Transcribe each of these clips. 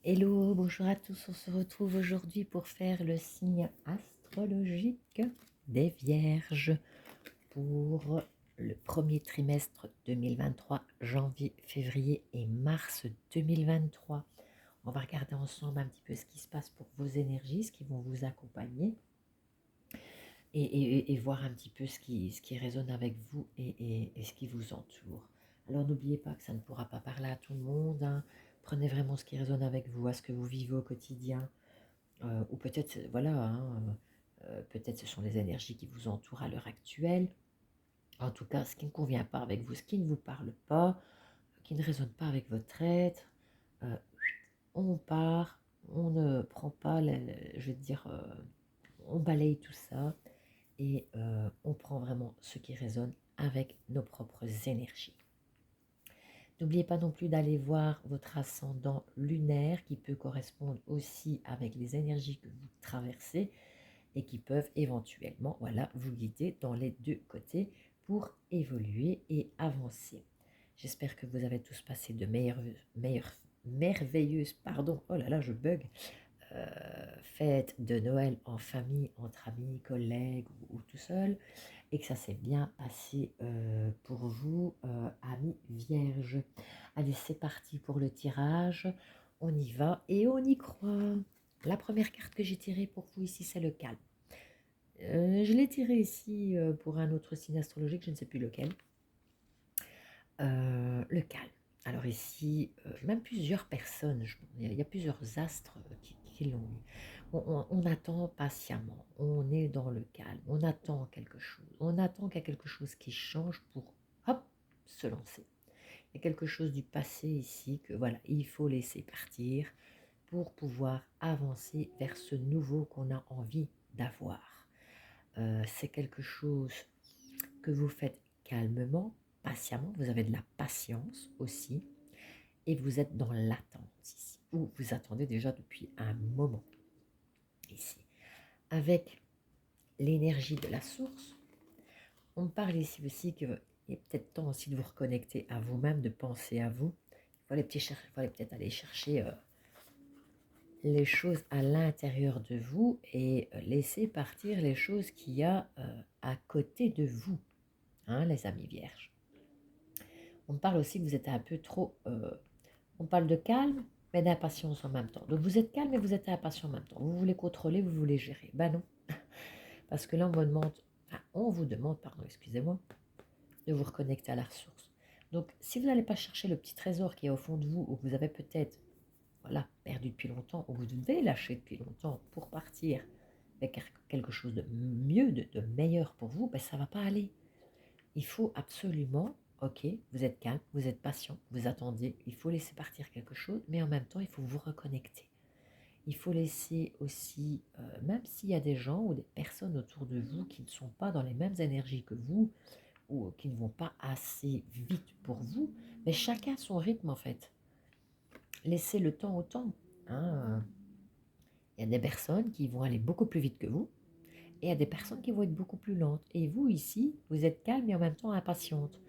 Hello, bonjour à tous. On se retrouve aujourd'hui pour faire le signe astrologique des Vierges pour le premier trimestre 2023, janvier, février et mars 2023. On va regarder ensemble un petit peu ce qui se passe pour vos énergies, ce qui vont vous accompagner et voir un petit peu ce qui résonne avec vous et ce qui vous entoure. Alors n'oubliez pas que ça ne pourra pas parler à tout le monde, hein. Prenez vraiment ce qui résonne avec vous, à ce que vous vivez au quotidien. Ou peut-être, voilà, hein, peut-être ce sont les énergies qui vous entourent à l'heure actuelle. En tout cas, ce qui ne convient pas avec vous, ce qui ne vous parle pas, qui ne résonne pas avec votre être, euh, on part, on ne prend pas, je vais dire, on balaye tout ça et on prend vraiment ce qui résonne avec nos propres énergies. N'oubliez pas non plus d'aller voir votre ascendant lunaire qui peut correspondre aussi avec les énergies que vous traversez et qui peuvent éventuellement, voilà, vous guider dans les deux côtés pour évoluer et avancer. J'espère que vous avez tous passé de merveilleuses, pardon, oh là là, je bug, fêtes de Noël en famille, entre amis, collègues ou tout seul, et que ça s'est bien passé pour vous, amis vierges. Allez, c'est parti pour le tirage. On y va et on y croit. La première carte que j'ai tirée pour vous ici, c'est le calme. Je l'ai tiré ici pour un autre signe astrologique, je ne sais plus lequel. Le calme. Alors ici, même plusieurs personnes, il y a plusieurs astres qui l'ont eu. On attend patiemment, on est dans le calme, on attend quelque chose. On attend qu'il y a quelque chose qui change pour, hop, se lancer. Il y a quelque chose du passé ici que, voilà, il faut laisser partir pour pouvoir avancer vers ce nouveau qu'on a envie d'avoir. C'est quelque chose que vous faites calmement, patiemment, vous avez de la patience aussi, et vous êtes dans l'attente ici, ou vous attendez déjà depuis un moment ici. Avec l'énergie de la source, on parle ici aussi qu'il est peut-être temps aussi de vous reconnecter à vous-même, de penser à vous. Il fallait peut-être aller chercher les choses à l'intérieur de vous et laisser partir les choses qu'il y a à côté de vous, hein, les amis vierges. On parle aussi que vous êtes un peu trop... on parle de calme, mais d'impatience en même temps. Donc vous êtes calme et vous êtes impatient en même temps. Vous voulez contrôler, vous voulez gérer. Ben non. Parce que là, on vous demande, pardon, excusez-moi, de vous reconnecter à la ressource. Donc si vous n'allez pas chercher le petit trésor qui est au fond de vous, ou que vous avez peut-être voilà, perdu depuis longtemps, ou que vous devez lâcher depuis longtemps pour partir avec quelque chose de mieux, de meilleur pour vous, ben ça ne va pas aller. Il faut absolument, ok, vous êtes calme, vous êtes patient, vous attendez, il faut laisser partir quelque chose, mais en même temps, il faut vous reconnecter. Il faut laisser aussi, même s'il y a des gens ou des personnes autour de vous qui ne sont pas dans les mêmes énergies que vous, ou qui ne vont pas assez vite pour vous, mais chacun son rythme en fait. Laissez le temps au temps, hein. Il y a des personnes qui vont aller beaucoup plus vite que vous, et il y a des personnes qui vont être beaucoup plus lentes. Et vous, ici, vous êtes calme et en même temps impatiente.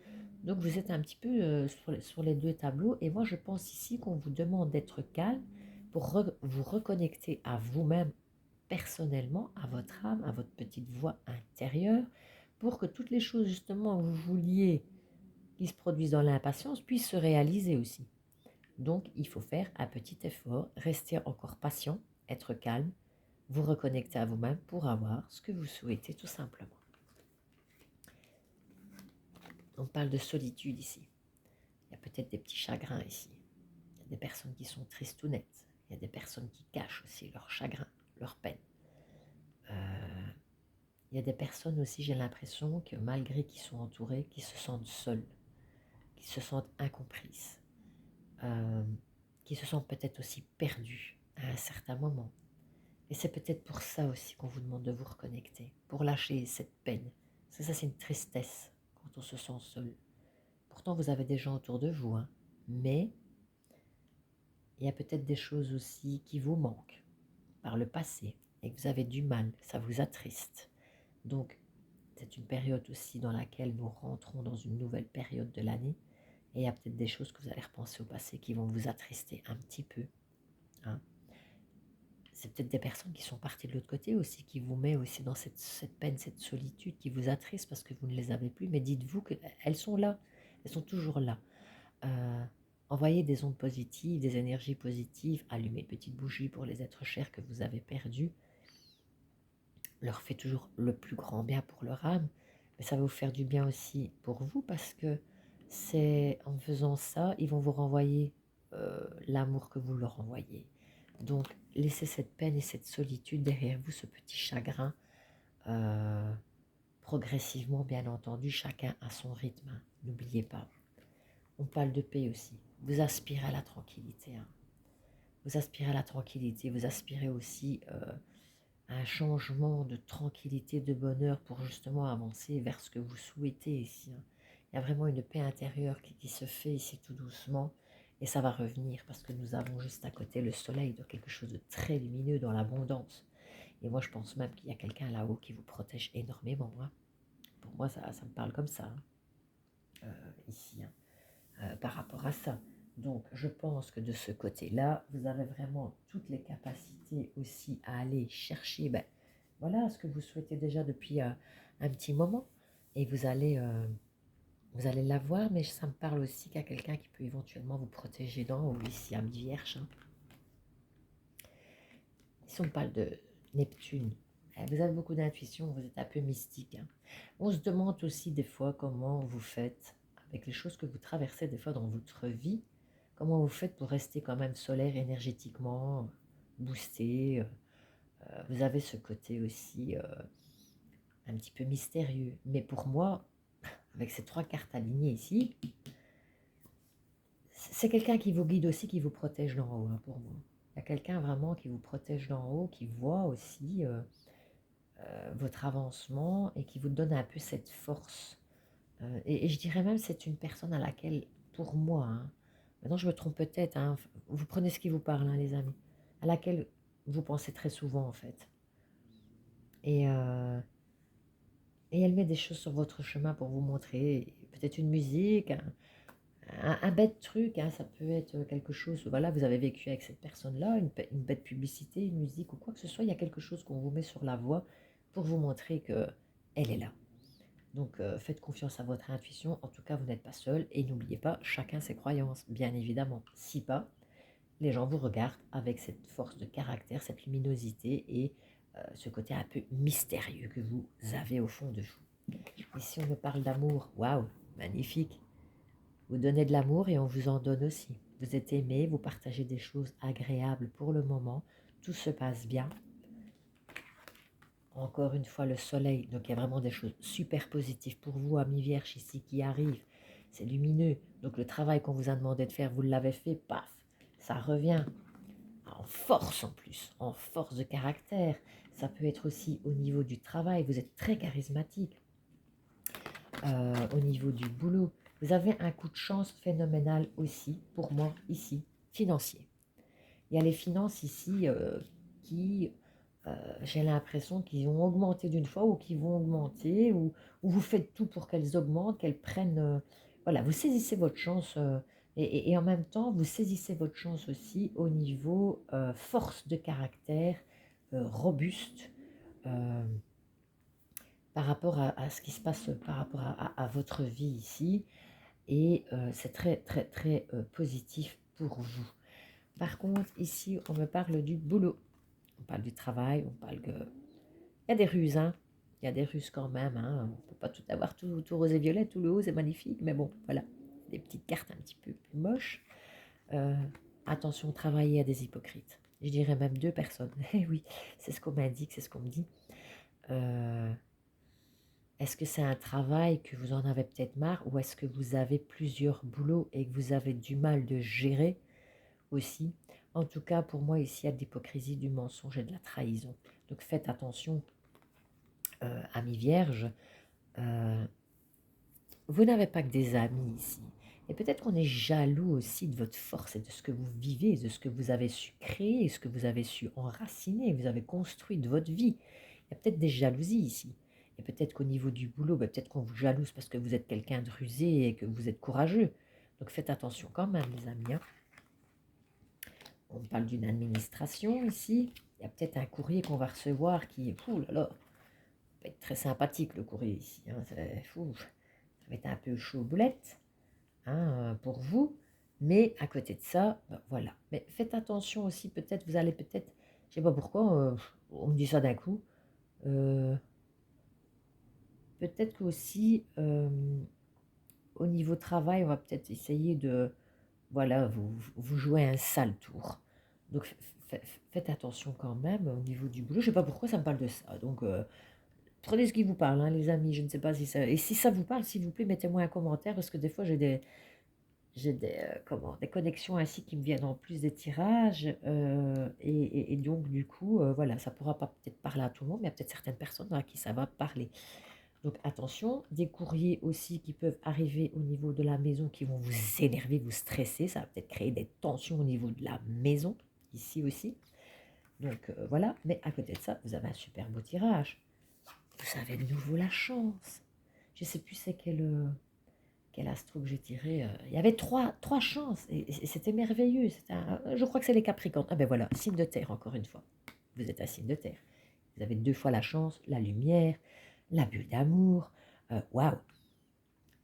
Donc vous êtes un petit peu sur les deux tableaux. Et moi, je pense ici qu'on vous demande d'être calme pour vous reconnecter à vous-même personnellement, à votre âme, à votre petite voix intérieure, pour que toutes les choses justement que vous vouliez qui se produisent dans l'impatience puissent se réaliser aussi. Donc il faut faire un petit effort, rester encore patient, être calme, vous reconnecter à vous-même pour avoir ce que vous souhaitez tout simplement. On parle de solitude ici. Il y a peut-être des petits chagrins ici. Il y a des personnes qui sont tristounettes. Il y a des personnes qui cachent aussi leur chagrin, leur peine. Il y a des personnes aussi, j'ai l'impression que malgré qu'ils sont entourés, qu'ils se sentent seuls, qu'ils se sentent incomprises, euh, qu'ils se sentent peut-être aussi perdus à un certain moment. Et c'est peut-être pour ça aussi qu'on vous demande de vous reconnecter, pour lâcher cette peine. Parce que ça, c'est une tristesse quand on se sent seul. Pourtant, vous avez des gens autour de vous, hein, mais il y a peut-être des choses aussi qui vous manquent par le passé et que vous avez du mal, ça vous attriste. Donc, c'est une période aussi dans laquelle nous rentrons dans une nouvelle période de l'année et il y a peut-être des choses que vous allez repenser au passé qui vont vous attrister un petit peu, c'est peut-être des personnes qui sont parties de l'autre côté aussi, qui vous met aussi dans cette peine, cette solitude, qui vous attriste parce que vous ne les avez plus. Mais dites-vous qu'elles sont là, elles sont toujours là. Euh, Envoyez des ondes positives, des énergies positives, allumez une petite bougie pour les êtres chers que vous avez perdus, leur fait toujours le plus grand bien pour leur âme, mais ça va vous faire du bien aussi pour vous parce que c'est en faisant ça, ils vont vous renvoyer l'amour que vous leur envoyez. Donc, laissez cette peine et cette solitude derrière vous, ce petit chagrin, euh, progressivement, bien entendu, chacun à son rythme, hein. N'oubliez pas. On parle de paix aussi. Vous aspirez à la tranquillité, hein. Vous aspirez à la tranquillité, vous aspirez aussi à un changement de tranquillité, de bonheur pour justement avancer vers ce que vous souhaitez ici, hein. Il y a vraiment une paix intérieure qui se fait ici tout doucement et ça va revenir parce que nous avons juste à côté le soleil, donc quelque chose de très lumineux dans l'abondance. Et moi, je pense même qu'il y a quelqu'un là-haut qui vous protège énormément, hein. Pour moi, ça me parle comme ça, hein, ici, hein, par rapport à ça. Donc, je pense que de ce côté-là, vous avez vraiment toutes les capacités aussi à aller chercher, ben, voilà, ce que vous souhaitez déjà depuis un petit moment. Et vous allez l'avoir, mais ça me parle aussi qu'il y a quelqu'un qui peut éventuellement vous protéger dans haut, ici, à Vierge, hein. Si on parle de Neptune, vous avez beaucoup d'intuition, vous êtes un peu mystique, hein. On se demande aussi des fois comment vous faites avec les choses que vous traversez des fois dans votre vie, comment vous faites pour rester quand même solaire énergétiquement, boosté. Vous avez ce côté aussi un petit peu mystérieux. Mais pour moi, avec ces trois cartes alignées ici, c'est quelqu'un qui vous guide aussi, qui vous protège d'en haut, hein, pour moi. Il y a quelqu'un vraiment qui vous protège d'en haut, qui voit aussi votre avancement et qui vous donne un peu cette force. Et je dirais même c'est une personne à laquelle, pour moi, hein, maintenant je me trompe peut-être, hein, vous prenez ce qui vous parle, hein, les amis, à laquelle vous pensez très souvent en fait. Et, euh, et elle met des choses sur votre chemin pour vous montrer, peut-être une musique, un bête truc, hein, ça peut être quelque chose, voilà, vous avez vécu avec cette personne-là, une bête publicité, une musique ou quoi que ce soit, il y a quelque chose qu'on vous met sur la voie pour vous montrer que elle est là. Donc faites confiance à votre intuition, en tout cas vous n'êtes pas seul, et n'oubliez pas, chacun ses croyances, bien évidemment. Si pas, les gens vous regardent avec cette force de caractère, cette luminosité et ce côté un peu mystérieux que vous avez au fond de vous. Et si on me parle d'amour, waouh, magnifique. Vous donnez de l'amour et on vous en donne aussi. Vous êtes aimé, vous partagez des choses agréables pour le moment, tout se passe bien. Encore une fois, le soleil, donc il y a vraiment des choses super positives pour vous, amis vierges ici qui arrivent. C'est lumineux, donc le travail qu'on vous a demandé de faire, vous l'avez fait, paf, ça revient en force en plus, en force de caractère. Ça peut être aussi au niveau du travail, vous êtes très charismatique. Au niveau du boulot, vous avez un coup de chance phénoménal aussi, pour moi, ici, financier. Il y a les finances ici qui, j'ai l'impression qu'ils ont augmenté d'une fois ou qui vont augmenter, ou vous faites tout pour qu'elles augmentent, qu'elles prennent... voilà, vous saisissez votre chance et en même temps, vous saisissez votre chance aussi au niveau force de caractère, robuste, euh, par rapport à ce qui se passe, par rapport à votre vie ici. Et c'est très, très, très positif pour vous. Par contre, ici, on me parle du boulot. On parle du travail, on parle que... Il y a des ruses, hein. Il y a des ruses quand même, hein. On ne peut pas tout avoir, tout rose et violet, tout le haut, c'est magnifique. Mais bon, voilà, des petites cartes un petit peu plus moches. Euh, Attention, travailler à des hypocrites. Je dirais même deux personnes. Eh oui, c'est ce qu'on m'indique, c'est ce qu'on me dit. Euh, Est-ce que c'est un travail que vous en avez peut-être marre ou est-ce que vous avez plusieurs boulots et que vous avez du mal de gérer aussi? En tout cas, pour moi, ici, il y a de l'hypocrisie, du mensonge et de la trahison. Donc faites attention, amis vierges. Euh, vous n'avez pas que des amis ici. Et peut-être qu'on est jaloux aussi de votre force et de ce que vous vivez, de ce que vous avez su créer, ce que vous avez su enraciner, vous avez construit de votre vie. Il y a peut-être des jalousies ici. Et peut-être qu'au niveau du boulot, peut-être qu'on vous jalouse parce que vous êtes quelqu'un de rusé et que vous êtes courageux. Donc faites attention quand même, les amis, hein. On parle d'une administration ici. il y a peut-être un courrier qu'on va recevoir qui, fou là là, va être très sympathique le courrier ici, hein, fou, ça va être un peu chaud aux boulettes, hein, pour vous, mais à côté de ça, ben, voilà. Mais faites attention aussi, peut-être, vous allez peut-être, je sais pas pourquoi, on me dit ça d'un coup, euh, peut-être qu'aussi, au niveau travail, on va peut-être essayer de, voilà, vous jouez un sale tour. Donc faites attention quand même au niveau du boulot. Je sais pas pourquoi ça me parle de ça. Donc prenez ce qui vous parle, hein, les amis. Je ne sais pas si ça. Et si ça vous parle, s'il vous plaît, mettez-moi un commentaire parce que des fois j'ai des connexions ainsi qui me viennent en plus des tirages. Et donc du coup, voilà, ça pourra pas peut-être parler à tout le monde, mais il y a peut-être certaines personnes à qui ça va parler. Donc attention, des courriers aussi qui peuvent arriver au niveau de la maison qui vont vous énerver, vous stresser. Ça va peut-être créer des tensions au niveau de la maison, ici aussi. Donc voilà, mais à côté de ça, vous avez un super beau tirage. Vous avez de nouveau la chance. Je ne sais plus c'est quel astro que j'ai tiré. Il y avait trois chances et c'était merveilleux. Je crois que c'est les Capricornes. Ah ben voilà, signe de terre encore une fois. Vous êtes un signe de terre. Vous avez 2 fois la chance, la lumière, la bulle d'amour. Waouh,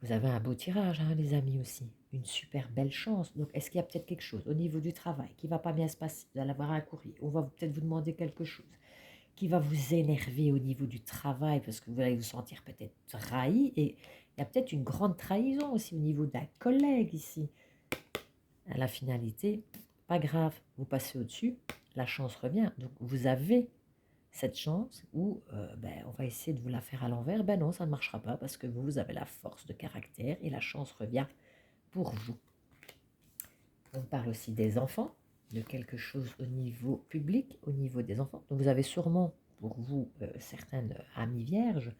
vous avez un beau tirage, hein, les amis aussi. Une super belle chance. Donc, est-ce qu'il y a peut-être quelque chose au niveau du travail qui va pas bien se passer? Vous allez avoir un courrier. On va peut-être vous demander quelque chose qui va vous énerver au niveau du travail parce que vous allez vous sentir peut-être trahi. Et il y a peut-être une grande trahison aussi au niveau d'un collègue ici. À la finalité, pas grave, vous passez au-dessus, la chance revient. Donc, vous avez cette chance où ben, on va essayer de vous la faire à l'envers. Ben non, ça ne marchera pas parce que vous avez la force de caractère et la chance revient pour vous. On parle aussi des enfants, de quelque chose au niveau public, au niveau des enfants. Donc vous avez sûrement pour vous certaines amies vierges.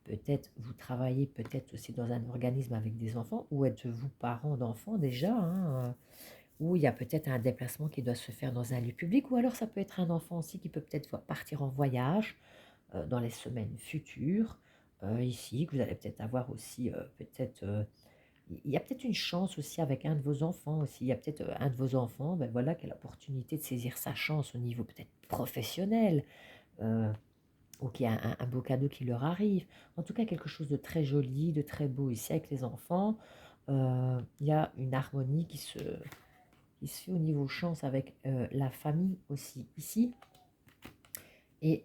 Peut-être vous travaillez peut-être aussi dans un organisme avec des enfants ou êtes-vous parent d'enfants déjà, hein, où il y a peut-être un déplacement qui doit se faire dans un lieu public ou alors ça peut être un enfant aussi qui peut peut-être partir en voyage dans les semaines futures. Ici, que vous allez peut-être avoir aussi, peut-être, il y a peut-être une chance aussi avec un de vos enfants aussi. Il y a peut-être un de vos enfants, ben voilà, qui a l'opportunité de saisir sa chance au niveau peut-être professionnel, euh, ou qu'il y a un beau cadeau qui leur arrive. En tout cas, quelque chose de très joli, de très beau ici avec les enfants. Il y a une harmonie qui se fait au niveau chance avec la famille aussi ici. Et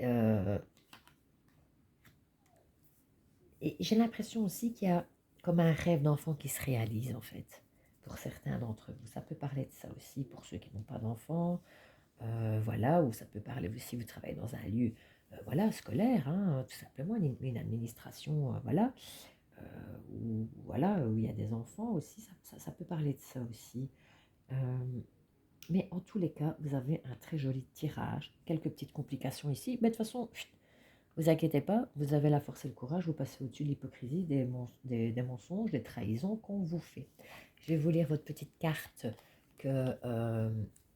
Et j'ai l'impression aussi qu'il y a comme un rêve d'enfant qui se réalise en fait, pour certains d'entre vous. Ça peut parler de ça aussi pour ceux qui n'ont pas d'enfants, voilà, ou ça peut parler aussi, vous travaillez dans un lieu, voilà, scolaire, hein, tout simplement, une administration, voilà, euh, voilà, où il y a des enfants aussi, ça peut parler de ça aussi. Euh, mais en tous les cas, vous avez un très joli tirage, quelques petites complications ici, mais de toute façon, vous inquiétez pas, vous avez la force et le courage, vous passez au-dessus de l'hypocrisie, des mensonges, des trahisons qu'on vous fait. Je vais vous lire votre petite carte que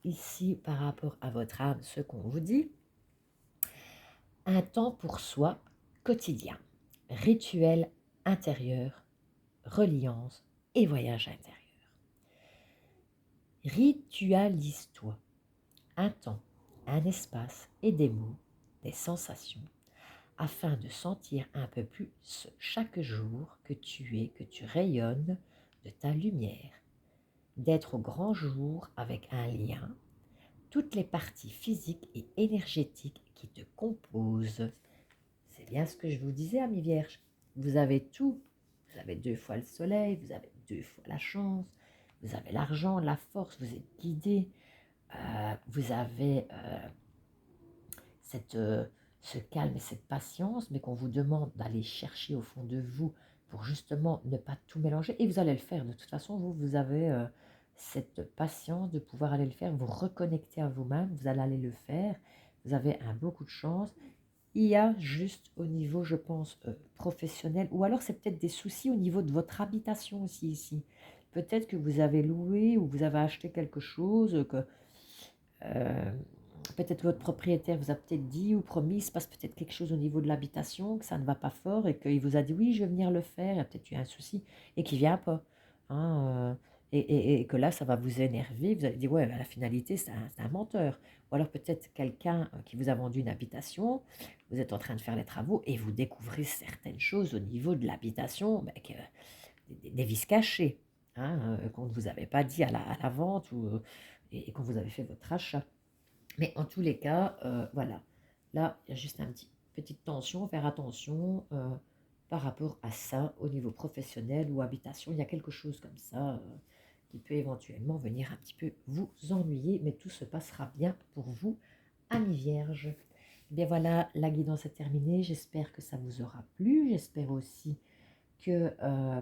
ici, par rapport à votre âme, ce qu'on vous dit. Un temps pour soi quotidien, rituel intérieur, reliance et voyage intérieur. Ritualise-toi un temps, un espace et des mots, des sensations afin de sentir un peu plus chaque jour que tu es, que tu rayonnes de ta lumière, d'être au grand jour avec un lien, toutes les parties physiques et énergétiques qui te composent. C'est bien ce que je vous disais, amis vierges. Vous avez tout. Vous avez 2 fois le soleil, vous avez 2 fois la chance, vous avez l'argent, la force, vous êtes guidé, vous avez cette, ce calme et cette patience, mais qu'on vous demande d'aller chercher au fond de vous pour justement ne pas tout mélanger. Et vous allez le faire. De toute façon, vous avez cette patience de pouvoir aller le faire, vous reconnecter à vous-même, vous allez aller le faire. Vous avez un beaucoup de chance. Il y a juste au niveau, je pense, professionnel, ou alors c'est peut-être des soucis au niveau de votre habitation aussi ici. Peut-être que vous avez loué ou vous avez acheté quelque chose, que euh, peut-être votre propriétaire vous a peut-être dit ou promis, il se passe peut-être quelque chose au niveau de l'habitation, que ça ne va pas fort et qu'il vous a dit oui, je vais venir le faire, il y a peut-être eu un souci et qu'il ne vient pas, hein, et que là, ça va vous énerver. Vous allez dire, ouais, la finalité, c'est un menteur. Ou alors peut-être quelqu'un qui vous a vendu une habitation, vous êtes en train de faire les travaux et vous découvrez certaines choses au niveau de l'habitation, ben, des vices cachés, hein, qu'on ne vous avait pas dit à la vente et quand vous avez fait votre achat. Mais en tous les cas, voilà. Là, il y a juste petite tension, faire attention par rapport à ça au niveau professionnel ou habitation. Il y a quelque chose comme ça qui peut éventuellement venir un petit peu vous ennuyer, mais tout se passera bien pour vous, amis vierges. Eh bien voilà, la guidance est terminée. J'espère que ça vous aura plu. J'espère aussi que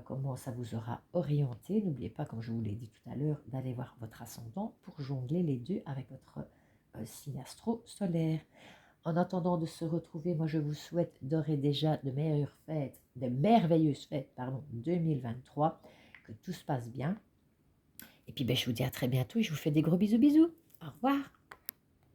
comment ça vous aura orienté. N'oubliez pas, comme je vous l'ai dit tout à l'heure, d'aller voir votre ascendant pour jongler les deux avec votre signe astro solaire. En attendant de se retrouver, moi je vous souhaite d'ores et déjà de merveilleuses fêtes, pardon, 2023, que tout se passe bien. Et puis ben, je vous dis à très bientôt et je vous fais des gros bisous bisous. Au revoir.